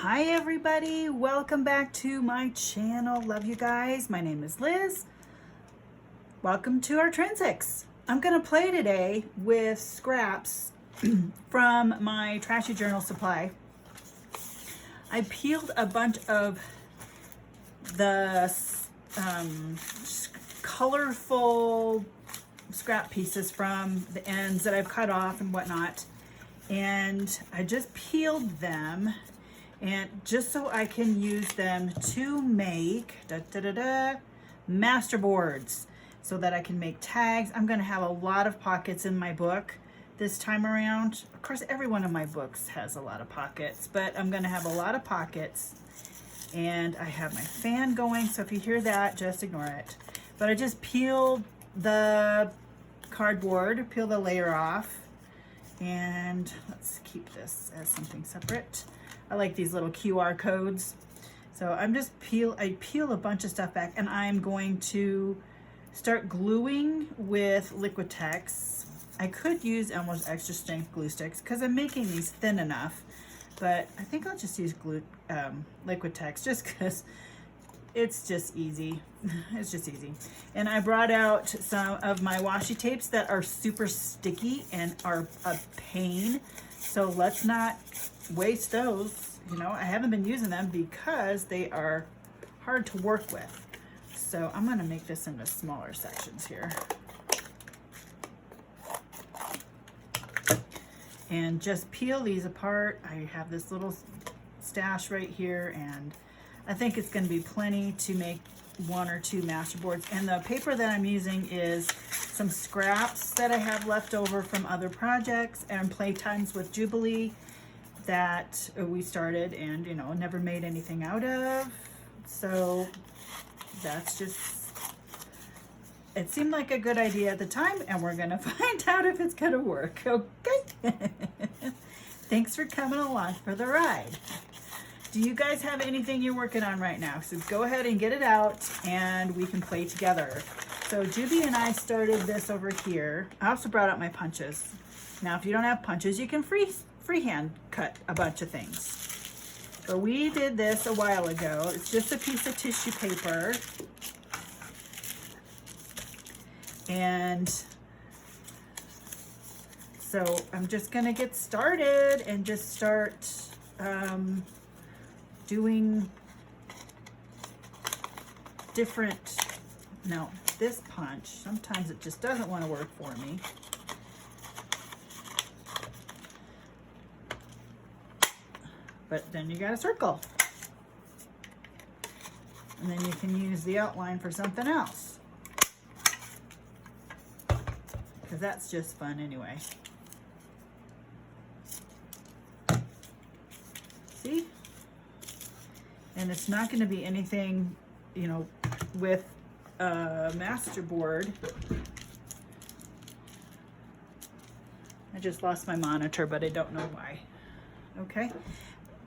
Hi everybody, welcome back to my channel. Love you guys. My name is Liz. Welcome to our Transics. I'm gonna play today with scraps from my Trashy journal supply. I peeled a bunch of the colorful scrap pieces from the ends that I've cut off and whatnot, and I just peeled them, and just so I can use them to make masterboards so that I can make tags. I'm going to have a lot of pockets in my book this time around. Of course, every one of my books has a lot of pockets, but I'm going to have a lot of pockets. And I have my fan going, so if you hear that, just ignore it. But I just peeled the cardboard, peel the layer off, and let's keep this as something separate. I like these little QR codes. So I peel a bunch of stuff back, and I'm going to start gluing with Liquitex. I could use almost extra strength glue sticks because I'm making these thin enough, but I think I'll just use Liquitex just because it's just easy. It's just easy. And I brought out some of my washi tapes that are super sticky and are a pain. So let's not waste those. You know, I haven't been using them because they are hard to work with. So I'm going to make this into smaller sections here. And just peel these apart. I have this little stash right here, and I think it's going to be plenty to make one or two masterboards. And the paper that I'm using is some scraps that I have left over from other projects and playtimes with Jubilee that we started and, you know, never made anything out of. So that's just, it seemed like a good idea at the time, and we're gonna find out if it's gonna work. Okay. Thanks for coming along for the ride. Do you guys have anything you're working on right now? So go ahead and get it out and we can play together. So Juby and I started this over here. I also brought out my punches. Now, if you don't have punches, you can freehand cut a bunch of things. But we did this a while ago. It's just a piece of tissue paper. And so I'm just gonna get started and just start doing different, no, this punch, sometimes it just doesn't want to work for me. But then you got a circle. And then you can use the outline for something else. Because that's just fun anyway. See? And it's not going to be anything, you know, with a masterboard. I just lost my monitor, but I don't know why. Okay,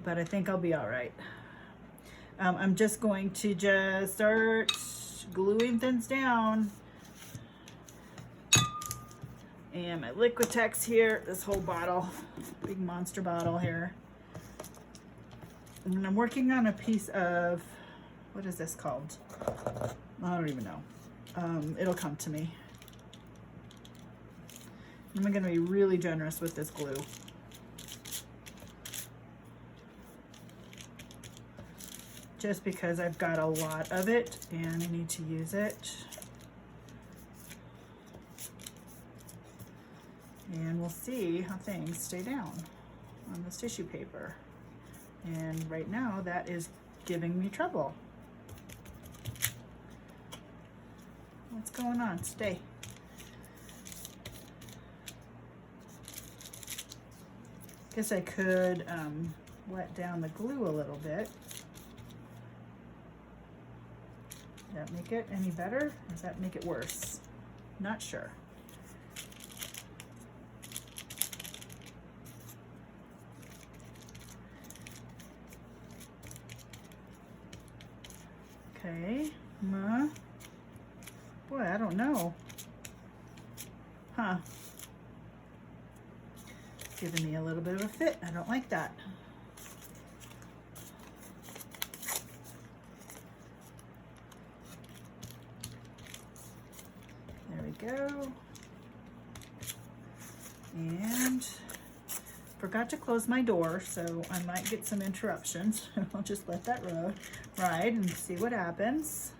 but I think I'll be all right. I'm just going to just start gluing things down. And my Liquitex here, this whole bottle, big monster bottle here. And I'm working on a piece of, what is this called? I don't even know. It'll come to me. I'm going to be really generous with this glue. Just because I've got a lot of it and I need to use it. And we'll see how things stay down on this tissue paper. And right now that is giving me trouble. What's going on? Stay. Guess I could wet down the glue a little bit. Does that make it any better? Or does that make it worse? Not sure. Okay, boy, I don't know. Huh. Giving me a little bit of a fit. I don't like that. go. And forgot to close my door, so I might get some interruptions. I'll just let that ride and see what happens.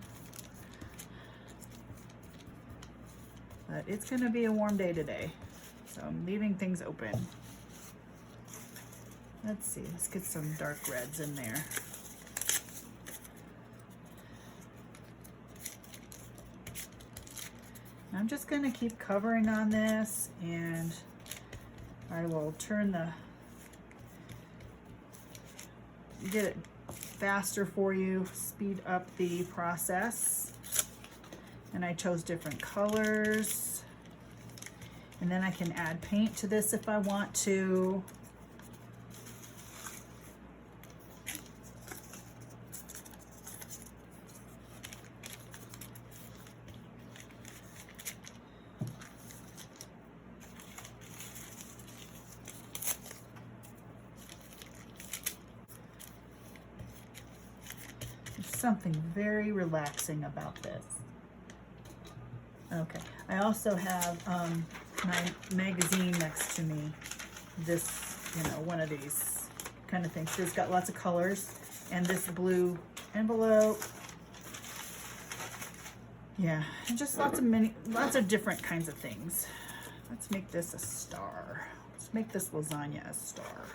But it's gonna be a warm day today, so I'm leaving things open. Let's see, let's get some dark reds in there. I'm just gonna keep covering on this, and I will get it faster for you, speed up the process. And I chose different colors. And then I can add paint to this if I want to. There's something very relaxing about this. Okay, I also have my magazine next to me. This, one of these kind of things. It's got lots of colors, and this blue envelope. Yeah, and just lots of different kinds of things. Let's make this a star. Let's make this lasagna a star.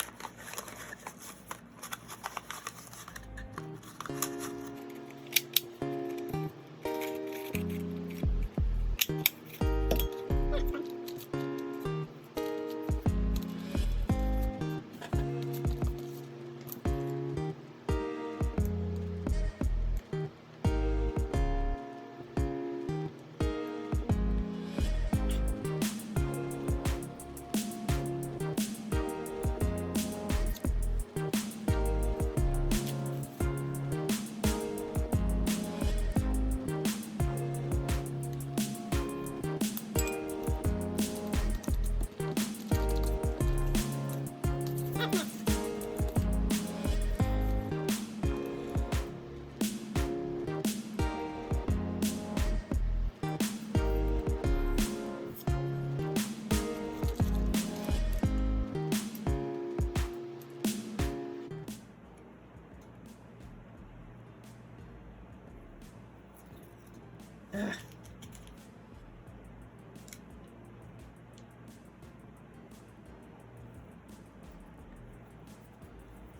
Ugh.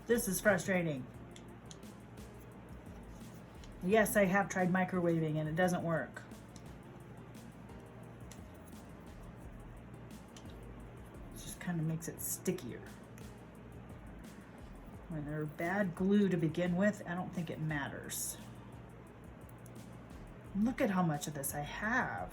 This is frustrating. Yes, I have tried microwaving and it doesn't work. It just kind of makes it stickier. When they're bad glue to begin with, I don't think it matters. Look at how much of this I have.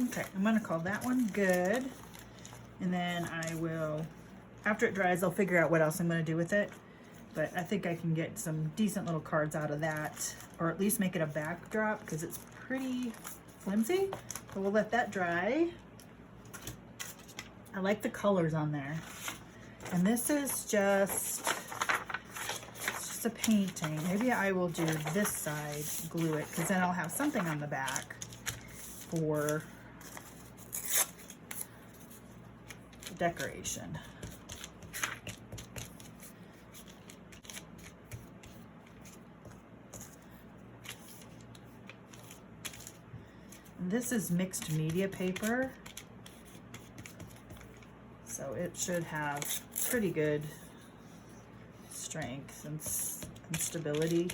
Okay, I'm gonna call that one good. And then I will, after it dries, I'll figure out what else I'm gonna do with it. But I think I can get some decent little cards out of that, or at least make it a backdrop because it's pretty flimsy. So we'll let that dry. I like the colors on there. And this is just a painting. Maybe I will do this side, glue it, because then I'll have something on the back for decoration. And this is mixed media paper, so it should have pretty good strength and stability.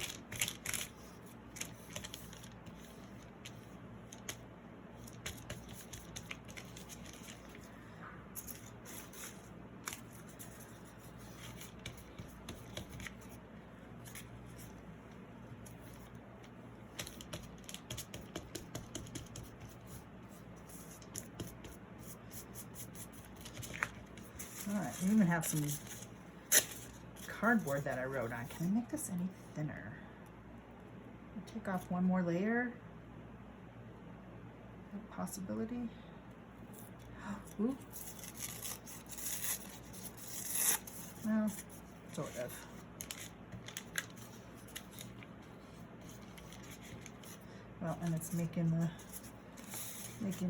All right, we even have some cardboard that I wrote on. Can I make this any thinner? Take off one more layer. A possibility. Ooh. Well, sort of. Well, and it's making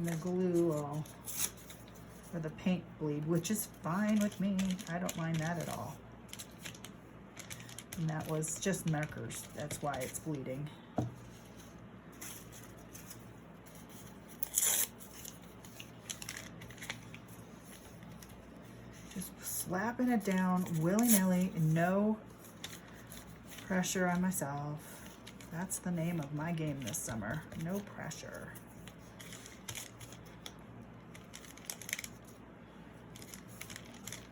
the glue all, or the paint bleed, which is fine with me. I don't mind that at all. And that was just markers. That's why it's bleeding. Just slapping it down willy-nilly, no pressure on myself. That's the name of my game this summer. No pressure.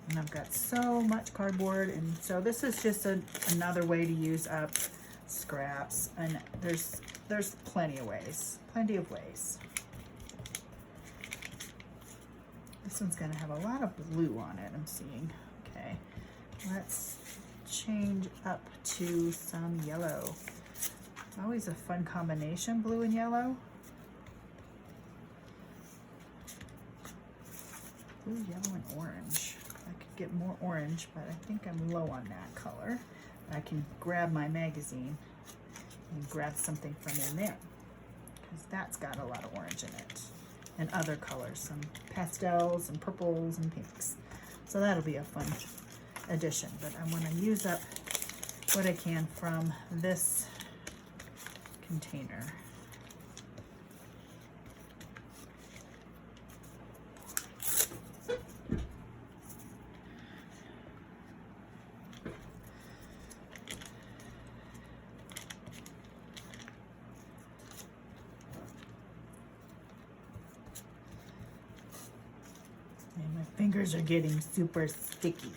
And I've got so much cardboard, and so this is just another way to use up scraps, and there's plenty of ways. This one's gonna have a lot of blue on it, I'm seeing. Okay, let's change up to some yellow. It's always a fun combination, blue and yellow. Blue, yellow, and orange. I could get more orange, but I think I'm low on that color. I can grab my magazine and grab something from in there, because that's got a lot of orange in it, and other colors, some pastels and purples and pinks. So that'll be a fun addition, but I want to use up what I can from this container. And my fingers are getting super sticky.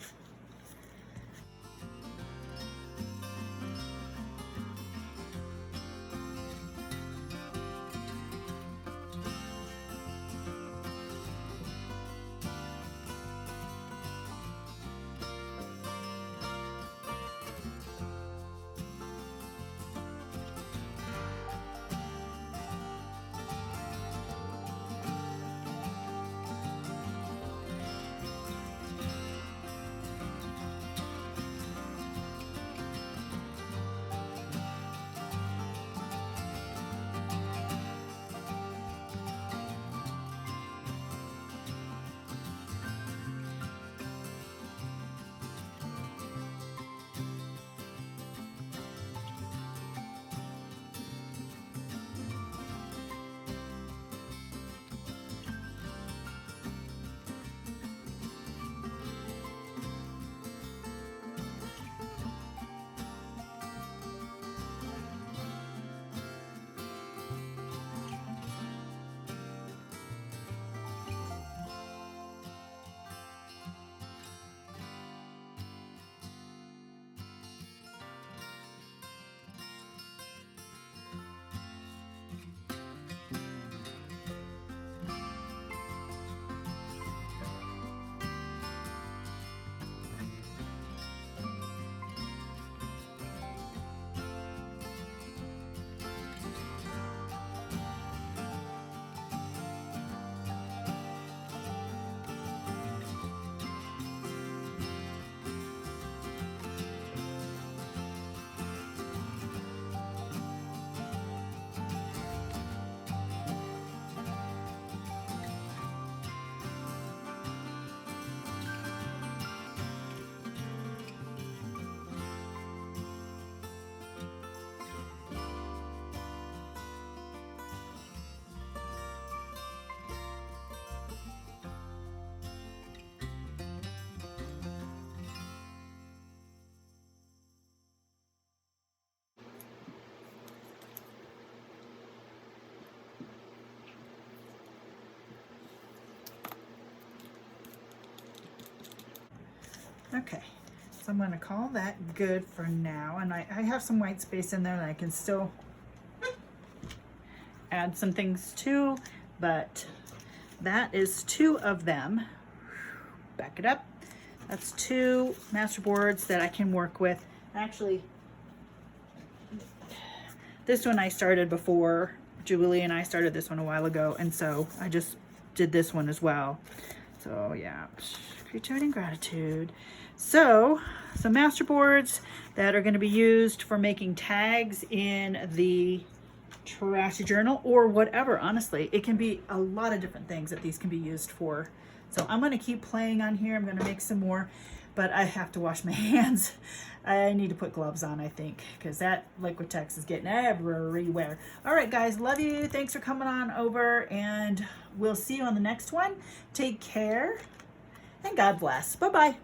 Okay, so I'm going to call that good for now. And I have some white space in there that I can still add some things to, but that is 2 of them. Back it up. That's 2 Masterboards that I can work with. Actually, this one I started before. Julie and I started this one a while ago, and so I just did this one as well. So yeah, creativity and gratitude. So some Masterboards that are going to be used for making tags in the Trashy journal or whatever. Honestly, it can be a lot of different things that these can be used for. So I'm going to keep playing on here. I'm going to make some more, but I have to wash my hands. I need to put gloves on, I think, because that Liquitex is getting everywhere. All right, guys, love you. Thanks for coming on over, and we'll see you on the next one. Take care, and God bless. Bye-bye.